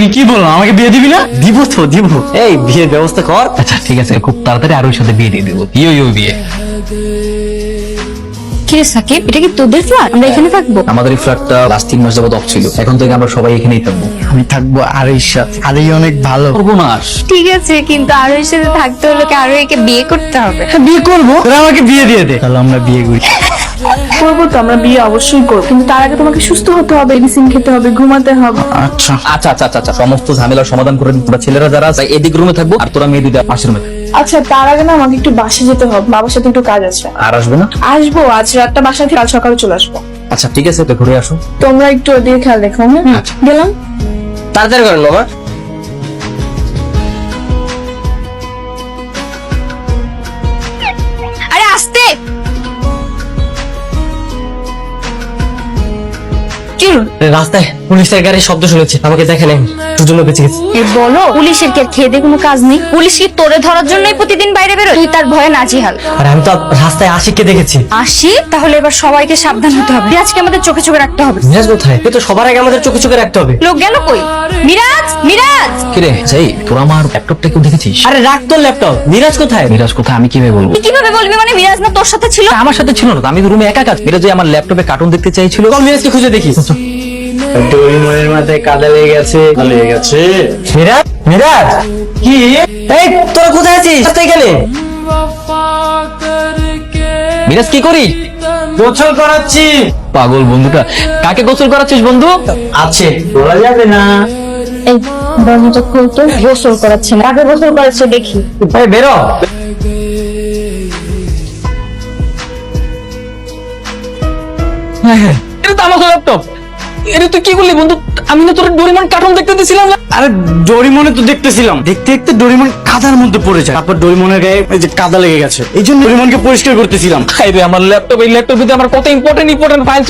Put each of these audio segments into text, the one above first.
তুমি কি বলো, আমাকে বিয়ে দিবি না? দিব তো দিব। এই বিয়ের ব্যবস্থা কর। আচ্ছা ঠিক আছে, খুব তাড়াতাড়ি আরোর সাথে বিয়ে দিয়ে দেবো। ইয়ো বিয়ে। কি রে সাকিব, এটা কি তোদের ফ্ল্যাট? আমরা এখানে থাকবো? আমাদের এই ফ্ল্যাটটা লাস্ট 3 মাস যাবত অফ ছিল, এখন থেকে আমরা সবাই এখানেই থাকবো। আমি থাকবো আরোর সাথে। আরোই অনেক ভালো। সর্বনাশ। ঠিক আছে, কিন্তু আরোহীর সাথে থাকতে হলে কি আরোহীকে বিয়ে করতে হবে? হ্যাঁ, বিয়ে করবো। তোরা আমাকে বিয়ে দিয়ে দে, তাহলে আমরা বিয়ে করি। করবো তো, আমরা বিয়ে অবশ্যই করবো, কিন্তু তার আগে তোমাকে সুস্থ হতে হবে, মেডিসিন খেতে হবে, ঘুমাতে হবে। আচ্ছা আচ্ছা আচ্ছা আচ্ছা আচ্ছা, সমস্ত ঝামেলার সমাধান করে দিন। তোরা ছেলেরা যারা আছে এদিক রুমে থাকবো, আর তোরা মেয়ে দুইটা পাশের রুমে থাকবো। আচ্ছা, তার আগে না আমাকে একটু বাসা যেতে হবে, বাবার সাথে একটু কাজ আছে। আর আসবে না? আসবো, আজ রাতটা বাসা থেকে কাল সকালে চলে আসবো। আচ্ছা ঠিক আছে, তো ঘুরে আসো। তোমরা একটু ওদিকে খেয়াল রেখো। হ্যাঁ, গেলাম। তাড়াতাড়ি করেন বাবা। আরে আসতে। কি হলো? রাস্তায় পুলিশের গাড়ির শব্দ শুনেছি, আমাকে দেখে নেন, তোর জন্য বেঁচে গেছি। এ বলো, পুলিশের কি আর খেয়ে দিয়ে কোনো কাজ নেই? পুলিশ কি তোরে ধরার জন্যই প্রতিদিন বাইরে বেরোয়? তুই তার ভয়ে নাজিহাল। আর আমি তো রাস্তায় আশিককে দেখেছি। আসি, তাহলে এবার সবাইকে সাবধান হতে হবে। আজকে আমাদের চোখে চোখে রাখতে হবে। মিরাজ কোথায়? তুই তো সবার আগে আমাদের চোখে চোখে রাখতে হবে। লোক গেল কই? মিরাজ, মিরাজ! কিরে যাই, তোর আমার ল্যাপটপটা কেউ দেখেছিস? আরে রাখ তোর ল্যাপটপ। মিরাজ কোথায়? মিরাজ কোথায় আমি কিভাবে বলবো? তুই কিভাবে বলবি? মানে মিরাজ না তোর সাথে ছিল? আমার সাথে ছিল না তো, আমি তো রুমে একা কাজ। মিরাজ যে আমার ল্যাপটপে কার্টুন দেখতে চাইছিল। চল মিরাজকে খুঁজে দেখি। মনের মাথায় কাদা লেগে গেছে। মিরাজ, মিরাজ কি? এই তোরা কোথায় আছিস? রাস্তায় গেলে মিরাজ কি করি? গোসল করাচ্ছি। পাগল বন্ধুটা। কাকে গোসল করাচ্ছিস বন্ধু? আছে, বলা যাবে না। এই দরজাটা খুলতো। গোসল করাচ্ছে না, আগে গোসল করাচ্ছে দেখি। এই বেরো। এটা তো আমার ল্যাপটপ। এটা তুই কি করলি বন্ধু? আমি না তোর ডোরেমন কার্টুন দেখতে দিছিলাম না? আরে ডোরিমনে তো দেখতেছিলাম, দেখতে দেখতে ডোরিমন কাদার মধ্যে পড়ে যায়, তারপর ডোরিমনের গায়ে এই যে কাদা লেগে গেছে, এই জন্য ডোরিমনকে পরিষ্কার করতেছিলাম। হাই রে আমার ল্যাপটপ, এই ল্যাপটপে আমার কত ইম্পর্টেন্ট ফাইল।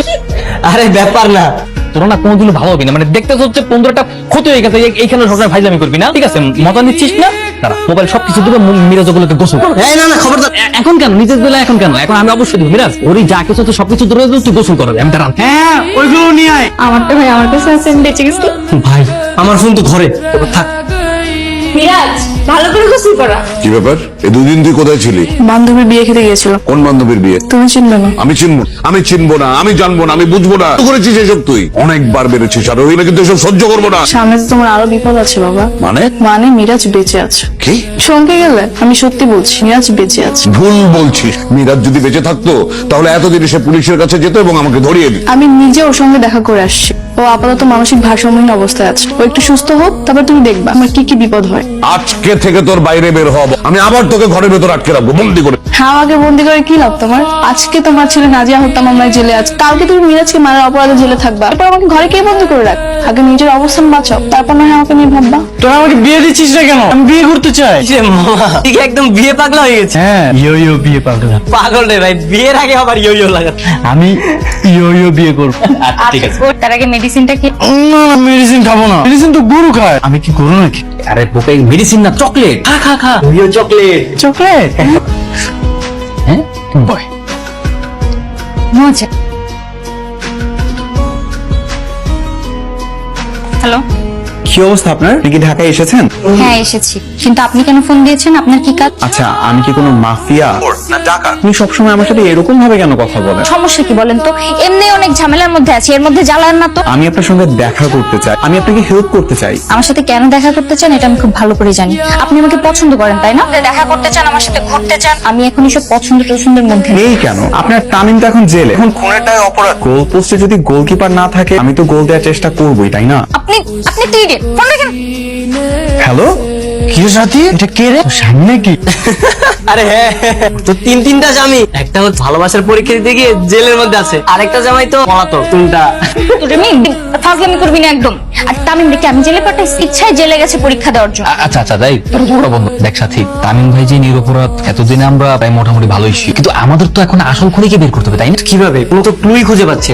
আরে ব্যাপার না, তোরা না কোনোদিনও ভালো হবি না। মানে দেখতে হচ্ছে 15টা ক্ষতি হয়ে গেছে, এইখানে সবসময় ফাইজলামি করবি না, ঠিক আছে? মজা নিচ্ছিস না? তারা মোবাইল সবকিছু দেবে, মিরাজ ওগুলোকে গোসল কর। এই না না, খবরদার। এখন কেন নিজের বেলা? এখন কেন? এখন আমি অবশ্যই দেবো। মিরাজ ওরই যা কিছু হচ্ছে সবকিছু ধরে তুই গোসল করবে। আমি দাঁড়ান। হ্যাঁ, ওইগুলো নিয়ে আয়। আমারটা ভাই আমার কাছে আছে, আমি বেঁচে গেছি। ভাই আমার ফোন তো ঘরে থাক। মিরাজ, ভালো করে গোসল করা। কি ব্যাপার? এই দুদিন তুই কোথায় ছিলি? বান্ধবীর বিয়ে খেতে গিয়েছিল। কোন বান্ধবীর বিয়ে? তুমি চিনবে না। আমি চিনবো না, আমি জানবো না, আমি বুঝবো না। কি করেছিস এসব? তুই অনেকবার বেড়েছিস, আর ওইগুলো কিন্তু এসব সহ্য করবো না। সামনে তো তোমার আরো বিপদ আছে বাবা। মানে? মানে মিরাজ বেঁচে আছে। কি? চমকে গেলে? আমি সত্যি বলছি, মিরাজ বেঁচে আছে। ভুল বলছিস। মিরাজ যদি বেঁচে থাকতো তাহলে এতদিন সে পুলিশের কাছে যেত এবং আমাকে ধরিয়ে দিত। আমি নিজে ওর সঙ্গে দেখা করে আসছি। ও আপাতত মানসিক ভারসাম্যহীন অবস্থায় আছে। ও একটু সুস্থ হোক, তারপর তুমি দেখবা আমার কি কি বিপদ হয়। আজকে থেকে তোর বাইরে বের হব, আমি আবার তোকে ঘরের ভেতর আটকে রাখবো বন্দি করে। হ্যাঁ, আমাকে বন্দি করে কি লাভ তোমার? আজকে তোমার ছেলে নাজিয়া হত্যা মামলায় জেলে আছে, কালকে তুমি মিরাজকে মারার অপরাধে জেলে থাকবা, এরপর আমাকে ঘরে কে বন্দি করে রাখ? আগে নিজের অবস্থান বাঁচাও, তারপর না হয় আমাকে নিয়ে ভাববা। তোরা আমাকে বিয়ে দিচ্ছিস না কেন? আমি বিয়ে করতে চাই। ঠিক একদম বিয়ে পাগলা হয়ে গেছে। হ্যাঁ, ইয়ো বিয়ে পাগলা। পাগল রে ভাই, বিয়ের আগে আবার ইয়ো লাগা। আমি ইয়ো বিয়ে করবো। ঠিক আছে। ওর তার আগে মেডিসিনটা কি? না, মেডিসিন খাবো না। মেডিসিন তো গরু খায়, আমি কি গরু নাকি? আরে বোকা, মেডিসিন না, চকলেট। খা খা খা। ইয়ো চকলেট। চকলেট? হ্যাঁ বয়। মজা। হ্যালো, কি অবস্থা আপনার? আপনি কি ঢাকায় এসেছেন? হ্যাঁ এসেছি, কিন্তু আপনি কেন ফোন দিয়েছেন? আপনার কি কাজ? আচ্ছা, আমি কি কোনো মাফিয়া না ডাকাত? তুমি সবসময় আমার সাথে এরকম ভাবে কেন কথা বলেন? সমস্যা কি বলেন তো? এমনি অনেক ঝামেলার মধ্যে আছি, এর মধ্যে জ্বালান না তো। আমি আপনার সঙ্গে দেখা করতে চাই, আমি আপনাকে হেল্প করতে চাই। আমার সাথে কেন দেখা করতে চান এটা আমি খুব ভালো করে জানি। আপনি আমাকে পছন্দ করেন তাই না? দেখা করতে চান, আমার সাথে ঘুরতে চান। আমি এখন এসব পছন্দ টছন্দের মধ্যে নেই। এই কেন? আপনার তামিম তো এখন জেলে, এখন খুনেরটাই অপরাধ। গোল পোস্টে যদি গোলকিপার না থাকে আমি তো গোল দেওয়ার চেষ্টা করবোই, তাই না? আপনি আপনি তো ইডিয়েট। ফোন রাখেন। হ্যালো, কি সাথী? এটা কে রে? সামনে কি? আরে হ্যাঁ, তো তিনটা জামি। একটা হচ্ছে ভালোবাসার পরীক্ষা দিতে গিয়ে জেলের মধ্যে আছে, আরেকটা জামাই তো পলাতক। কোনটা? তুমি ফাজলামি করবি না একদম। আর তামিম দেখে আমি জেলে পাঠাইছি, ইচ্ছায় জেলে গেছে পরীক্ষা দেওয়ার জন্য। আচ্ছা আচ্ছা, তাই তোর বড় বন্ধু। দেখ সাথী, তামিম ভাই যে নিরপরাধ, এতদিনে আমরা প্রায় মোটামুটি ভালোই ছিল, কিন্তু আমাদের তো এখন আসল খুনিকে বের করতে হবে, তাই না? কিভাবে? কোনো তো ক্লুই খুঁজে পাচ্ছে।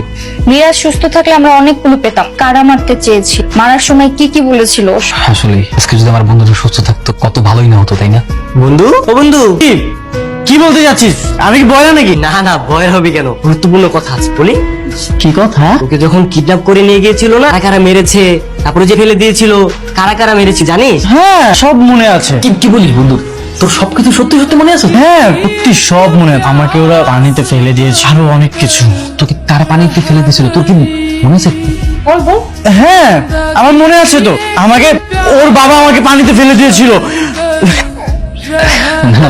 মিরাজ সুস্থ থাকলে আমরা অনেক ক্লু পেতাম। কারা মারতে চেয়েছি, মারার সময় কি কি বলেছিল। আসলে আজকে যদি আমার বন্ধুটা সুস্থ থাকতো কত ভালোই না হতো, তাই না? বন্ধু? ও বন্ধু, কি কি বলতে যাচ্ছিস? আমি কি বয়রা নাকি? না না, ভয়ের হবে কেন, গুরুত্বপূর্ণ কথা আছে বলি। কি কথা? ওকে যখন কিডন্যাপ করে নিয়ে গিয়েছিল না, কারা কারা মেরেছে, তারপরে যে ফেলে দিয়েছিল, কারা কারা মেরেছে জানিস? হ্যাঁ, সব মনে আছে। কি বলিস বন্ধু, তোর সবকিছু সত্যি সত্যি মনে আছে? হ্যাঁ, সত্যি সব মনে আছে। আমাকে ওরা পানিতে ফেলে দিয়েছে, আরো অনেক কিছু। তোকে কারা পানিতে ফেলে দিয়েছিল তোর কি মনে আছে? হ্যাঁ, আমার মনে আছে তো। ওর বাবা আমাকে পানিতে ফেলে দিয়েছিল। না,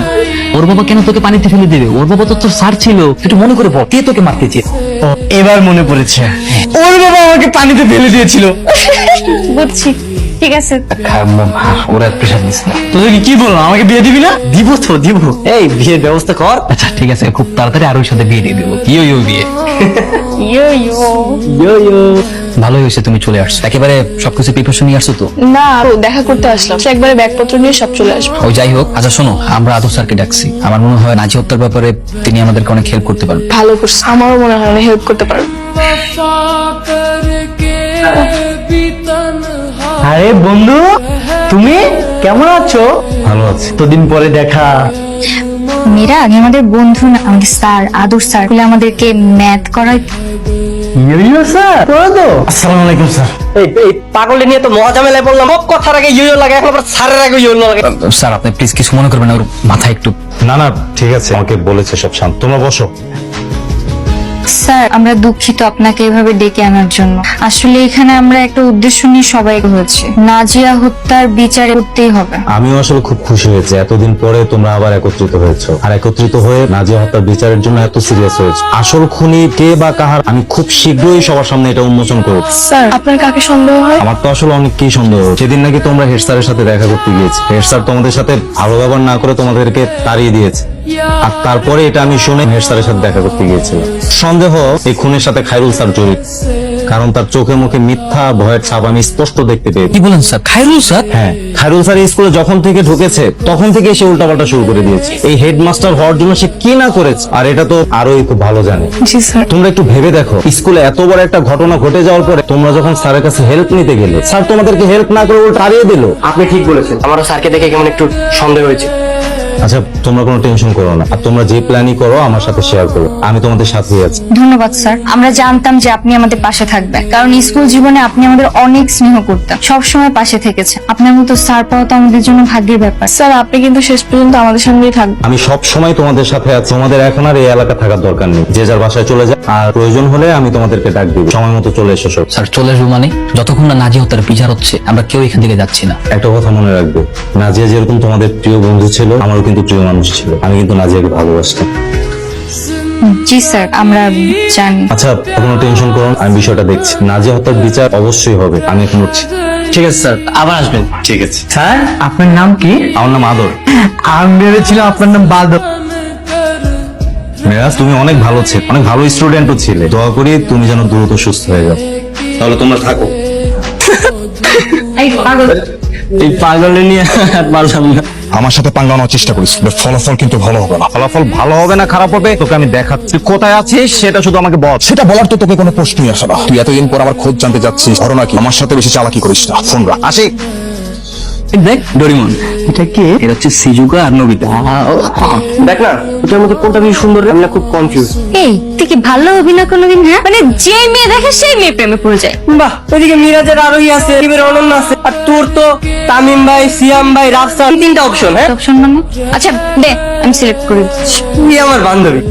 ওর বাবা কেন তোকে পানিতে ফেলে দেবে? ওর বাবা তো তোর স্যার ছিল, একটু মনে করে বল, কে তোকে মারতে চেয়েছে? ও, এবার মনে পড়েছে। ওর বাবা আমাকে পানিতে ফেলে দিয়েছিল। বুঝছি, ঠিক আছে। ওরা প্রেশার দিস না। তোদেরকে কি বললাম, আমাকে বিয়ে দিবি না? দিব তো দিব। এই বিয়ের ব্যবস্থা কর। আচ্ছা ঠিক আছে, খুব তাড়াতাড়ি আরোর সাথে বিয়ে দিয়ে দেবো। ইয়ো বিয়ে। ইয়ো ইয়ো। ইয়ো ইয়ো। ভালোই হয়েছে তুমি চলে আসছো, একেবারে সবকিছু প্রিপারেশন নিয়ে আসছো তো? না, দেখা করতে আসলাম, সে একবারে ব্যাগপত্র নিয়ে সব চলে আসবে। ওই যাই হোক, আচ্ছা শোনো, আমরা আদর স্যারকে ডাকছি। আমার মনে হয় নাজি হত্যার ব্যাপারে তিনি আমাদেরকে অনেক হেল্প করতে পারবেন। ভালো করছে, আমারও মনে হয় হেল্প করতে পারবে। আরে বন্ধু, তুমি কেমন আছো? ভালো আছে। এতদিন পরে দেখা। মেয়েরা আগে আমাদের বন্ধু না, আমাদের স্যার, আদর স্যার বলে আমাদেরকে ম্যাথ করায়। ইয়ো স্যার, তো আসসালামু আলাইকুম স্যার। এই পাগলে নিয়ে তো মহাঝামেলায় বললাম, সব কথার আগে ইয়ো লাগে, এখন আবার স্যারের আগে ইয়ো লাগে। স্যার আপনি প্লিজ কিছু মনে করবেন না, ওর মাথায় একটু। না না, ঠিক আছে, আমাকে বলেছে সব শান্ত। তোমরা বসো। স্যার আমরা দুঃখিত আপনাকে এভাবে ডেকে আনার জন্য। আসলে এখানে আমরা একটা উদ্দেশ্য নিয়ে সবাই হয়েছে, নাজিয়া হত্যার বিচার করতেই হবে। আমিও আসলে খুব খুশি হয়েছি, এতদিন পরে তোমরা আবার একত্রিত হয়েছো, আর একত্রিত হয়ে নাজিয়া হত্যার বিচারের জন্য এত সিরিয়াস হয়েছে। আসল খুনি কে বা কাহার, আমি খুব শীঘ্রই সবার সামনে এটা উন্মোচন করব। স্যার, আপনার কাকে সন্দেহ হয়? আমার তো আসলে অনেককেই সন্দেহ। সেদিন নাকি তোমরা হেড স্যারের সাথে দেখা করতে গিয়েছি, হেড স্যার তোমাদের সাথে ভালো ব্যবহার না করে তোমাদেরকে তাড়িয়ে দিয়েছে, আর তারপরে এটা আমি শুনে হেড স্যারের সাথে দেখা করতে গিয়েছিলাম। সন্দেহ এই খুনের সাথে খায়রুল স্যার জড়িত, কারণ তার চোখে মুখে মিথ্যা ভয়ের ছাপ আমি স্পষ্ট দেখতে পেয়েছি। কি বলেন স্যার? খায়রুল স্যার? হ্যাঁ, খায়রুল স্যার এই স্কুলে যখন থেকে ঢুকেছে তখন থেকে সে উল্টাপাল্টা শুরু করে দিয়েছে। এই হেডমাস্টার হওয়ার জন্য সে কি না করেছে, আর এটা তো আরোই খুব ভালো জানে। জি স্যার। তোমরা একটু ভেবে দেখো, স্কুলে এত বড় একটা ঘটনা ঘটে যাওয়ার পরে তোমরা যখন স্যারের কাছে হেল্প নিতে গেলে, স্যার তোমাদেরকে হেল্প না করে উল্টা হারিয়ে দিল। আপনি ঠিক বলেছেন, আমারও স্যারকে দেখে কেমন একটু সন্দেহ হয়েছে। আচ্ছা, তোমরা কোনো টেনশন করো না, আর তোমরা যে প্ল্যানই করো আমার সাথে শেয়ার করো, আমি তোমাদের সাথেই আছি। ধন্যবাদ স্যার, আমরা জানতাম যে আপনি আমাদের পাশে থাকবেন, কারণ স্কুল জীবনে আপনি আমাদের অনেক স্নেহ করতেন, সবসময় পাশে থেকেছে। আপনার মতো স্যার পাওয়া তো আমাদের জন্য ভাগ্যের ব্যাপার। স্যার, আপনি কিন্তু শেষ পর্যন্ত আমাদের সঙ্গেই থাকবেন। আমি সব সময় তোমাদের সাথে আছি, তোমাদের এখন আর এই এলাকা থাকার দরকার নেই, যে যার বাসায় চলে যায়, আর প্রয়োজন হলে আমি তোমাদেরকে ডাক দিব, সময় মতো চলে এসো সব। স্যার চলে আসবো মানে? যতক্ষণ না নাজি হত্যার বিচার হচ্ছে আমরা কেউ এখান থেকে যাচ্ছি না। একটা কথা মনে রাখবে, নাজিয়া যেরকম তোমাদের প্রিয় বন্ধু ছিল, আমারও কিন্তু প্রিয় মানুষ ছিল। আমি কিন্তু নাজিয়াকে ভালোবাসতাম। জি স্যার, আমরা জানি। আচ্ছা, কোনো টেনশন করো না, আমি বিষয়টা দেখছি। নাজিয়া হত্যার বিচার অবশ্যই হবে, আমি এখন উঠছি। ঠিক আছে স্যার, আবার আসবেন। ঠিক আছে স্যার, আপনার নাম কি? আমার নাম আদর। আমি ভেবেছিলাম আপনার নাম বাদর। মেরাজ, তুমি অনেক ভালো ছিলে, অনেক ভালো স্টুডেন্টও ছিলে। দোয়া করি তুমি যেন দ্রুত সুস্থ হয়ে যাও। তাহলে তোমরা থাকো। এই পাগলে নিয়ে আর পারলাম না। আমার সাথে পাঙ্গা নেওয়ার চেষ্টা করিস, ফলাফল কিন্তু ভালো হবে না। ফলাফল ভালো হবে না খারাপ হবে তোকে আমি দেখাচ্ছি। কোথায় আছিস সেটা শুধু আমাকে বল। সেটা বলার তো তোকে কোনো প্রশ্নই আসে না। তুই এতদিন পর আমার খোঁজ জানতে যাচ্ছিস, ঘটনা কি? আমার সাথে বেশি চালাকি করিস না, ফোন রাখ। আসি। দেখ ডোরিমন, এটা কি? এটা হচ্ছে সিজুকা আর নবিতা। দেখ না, ওটার মধ্যে কোনটা বেশি সুন্দর, আমি না খুব কনফিউজ। এই তুই কি ভালো হবি না কোনোদিন? হ্যাঁ, মানে যে মেয়ে দেখে সেই মেয়ে প্রেমে পড়ে যায়। বাহ, ওইদিকে মিরাজের আরোহী আছে, টিমের অনন্য আছে, আর তোর তো তামিম ভাই, সিয়াম ভাই, রাফসান, তিনটা অপশন। হ্যাঁ, অপশন মানে? আচ্ছা দে, আমি সিলেক্ট করে দিচ্ছি। তুই আমার বান্ধবী।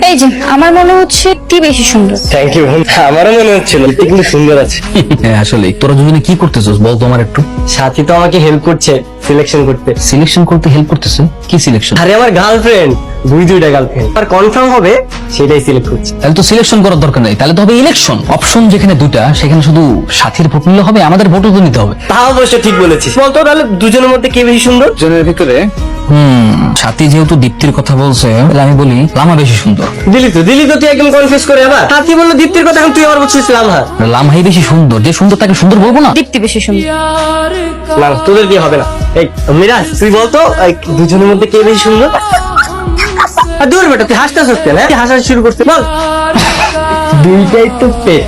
এই যে আমার মনে হচ্ছে কি বেশি সুন্দর। Thank you. আমারও মনে হচ্ছিল তুই কিন্তু সুন্দর আছে। হ্যাঁ আসলে তোরা দুজনে কি করতেছিস বল তো আমার একটু। সাথী তো আমাকে হেল্প করছে সিলেকশন করতে। সিলেকশন করতে হেল্প করতেছে? কি সিলেকশন? আরে আমার গার্লফ্রেন্ড, দুইটা গার্লফ্রেন্ড, আর কনফার্ম হবে সেটাই সিলেক্ট করছে। তাহলে তো সিলেকশন করার দরকার নেই, তাহলে তো হবে ইলেকশন। অপশন যেখানে দুটা, সেখানে শুধু সাথীর ভোট নিলে হবে? আমাদের ভোটও তো নিতে হবে। তা অবশ্য ঠিক বলেছিস। বলতো তাহলে দুজনের মধ্যে কে বেশি সুন্দর? জনের ভিতরে সাথী যেহেতু দীপ্তির কথা বলছে, তাহলে আমি বলি লামা বেশি সুন্দর। দিলি তো তুই একদম কনফিউজ করে। আবার সাথী বললো দীপ্তির কথা, এখন তুই আবার বলছিস লামহা। লামহাই বেশি সুন্দর, যে সুন্দর তাকে সুন্দর বলবো না? দীপ্তি বেশি সুন্দর। না তোদের দিয়ে হবে না। এই মিরাজ, তুই বলতো এই দুজনের মধ্যে কে বেশি সুন্দর? আর দূর বেটা, তুই হাসতে হাসতে না হাসা শুরু করতে বল। দুইটাই তো পেট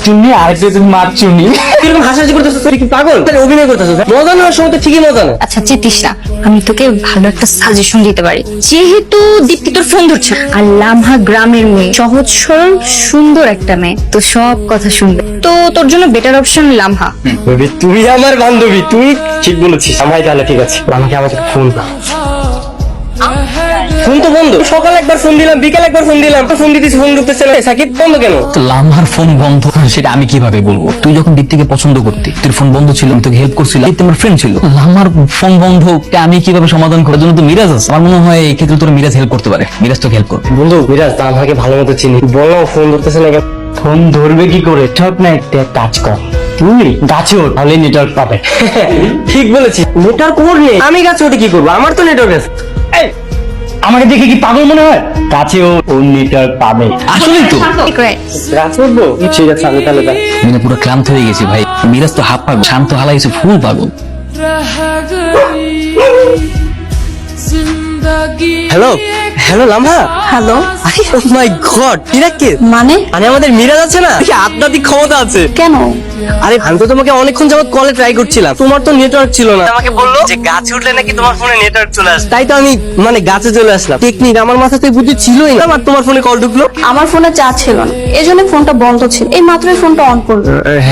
চুনি আর একটা মার চুনি। এরকম হাসাহাসি করতেছো, তুই কি পাগল? তাহলে অভিনয় করতেছো, মজা নেওয়ার সময় তো ঠিকই মজা না। আচ্ছা চেতিস না, আমি তোকে ভালো একটা সাজেশন দিতে পারি। যেহেতু দীপ্তি তোর ফোন ধরছে না, আর লামহা গ্রামের মেয়ে, সহজ সরল সুন্দর একটা মেয়ে, তো সব কথা শুনবে, তো তোর জন্য বেটার অপশন লামহা। বেবি তুই আমার বান্ধবী, তুই ঠিক বলেছিস। আমায় তাহলে ঠিক আছে, আমাকে ফোন দাও। ফোন তো বন্ধ, সকালে একবার ফোন দিলাম, বিকালে একবার ফোন দিলাম, ফোন দিতেছি ফোন ঢুকতেছে না। সাকিব বন্ধ কেন? লামার ফোন বন্ধ সেটা আমি কিভাবে বলবো? তুই যখন দীপ্তিকে পছন্দ করতি, তোর ফোন বন্ধ ছিল, আমি তোকে হেল্প করছিলাম, দীপ্তি আমার ফ্রেন্ড ছিল। লামার ফোন বন্ধ আমি কিভাবে সমাধান করার জন্য তো মিরাজ আছে। আমার মনে হয় এই ক্ষেত্রে তোর মিরাজ হেল্প করতে পারে, মিরাজ তোকে হেল্প করবে। বন্ধু বিরাজ তা আমাকে ভালো মতো চিনি, বলো ফোন ধরতেছে না কেন? ফোন ধরবে কি করে? ঠক না, একটা কাজ কর, তুই গাছে ওঠ, তাহলে নেটওয়ার্ক পাবে। ঠিক বলেছিস, নেটওয়ার্ক ওর নেই, আমি গাছে ওঠে কি করবো? আমার তো নেটওয়ার্ক আছে। এই, আমাকে দেখে কি পাগল মনে হয়? গাছে ওর নেটওয়ার্ক পাবে। আসলেই তো গাছে উঠবো? ঠিক আছে, আমি তাহলে যাই। মানে পুরো ক্লান্ত হয়ে গেছি ভাই। মিরাজ তো হাফ পাগল, শান্ত হালা গেছে ফুল পাগল। Hello hello Lamha. Hello, oh my god, এরা কে? মানে মানে আমাদের মিরাজ আছে না, কি আধ্যাত্মিক ক্ষমতা আছে। কেন? আরে আমি তো তোমাকে অনেকক্ষণ যাবত কলে ট্রাই করছিলাম, তোমার তো নেটওয়ার্ক ছিল না। আমাকে বললো যে গাছে উঠলে নাকি তোমার ফোনে নেটওয়ার্ক চলে আসে, তাই তো আমি মানে গাছে চলে আসলাম। টেকনিক আমার মাথাতে বুদ্ধি ছিলই না, আর তোমার ফোনে কল ঢুকলো। আমার ফোনে চার্জ ছিল না, এই জন্য ফোনটা বন্ধ ছিল, এই মাত্রই ফোনটা অন করলো।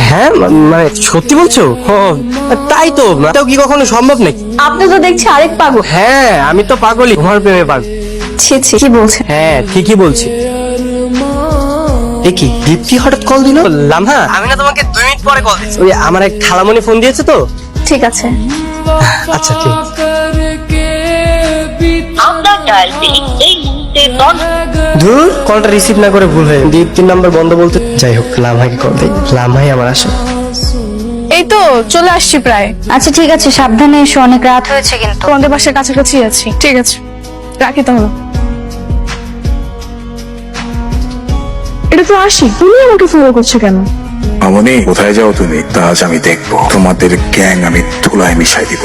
হ্যাঁ মানে সত্যি বলছো? তাই তো, তাও কি কখনো সম্ভব নাকি? আপনি তো দেখছি আরেক পাগল। হ্যাঁ আমি তো পাগলই, তোমার প্রেমে পাগল। ছি ছি, কি বলছেন? হ্যাঁ ঠিকই বলছি। কি দীপ্তি হঠাৎ কল দিল? লামহা আমি না তোমাকে 2 মিনিট পরে কল দিচ্ছি, ওই আমার এক খালামণি ফোন দিয়েছে তো। ঠিক আছে। আচ্ছা ঠিক। ধুর, কলটা রিসিভ না করে ভুল হয়ে দীপ্তির নাম্বার বন্ধ বলতে। যাই হোক, লামহাকে কল দিই, লামহাই আমার আসে। এই তো চলে আসছি প্রায়। আচ্ছা ঠিক আছে, সাবধানে এসো, অনেক রাত হয়েছে কিন্তু। তোমাদের বাসার কাছাকাছি আছি। ঠিক আছে, রাখি তাহলে। এটা তো আসি, তুমি আমাকে ফলো করছো কেন? মামনি কোথায় যাও তুমি? তা আজ আমি দেখবো, তোমাদের গ্যাং আমি ধুলায় মিশাই দিব।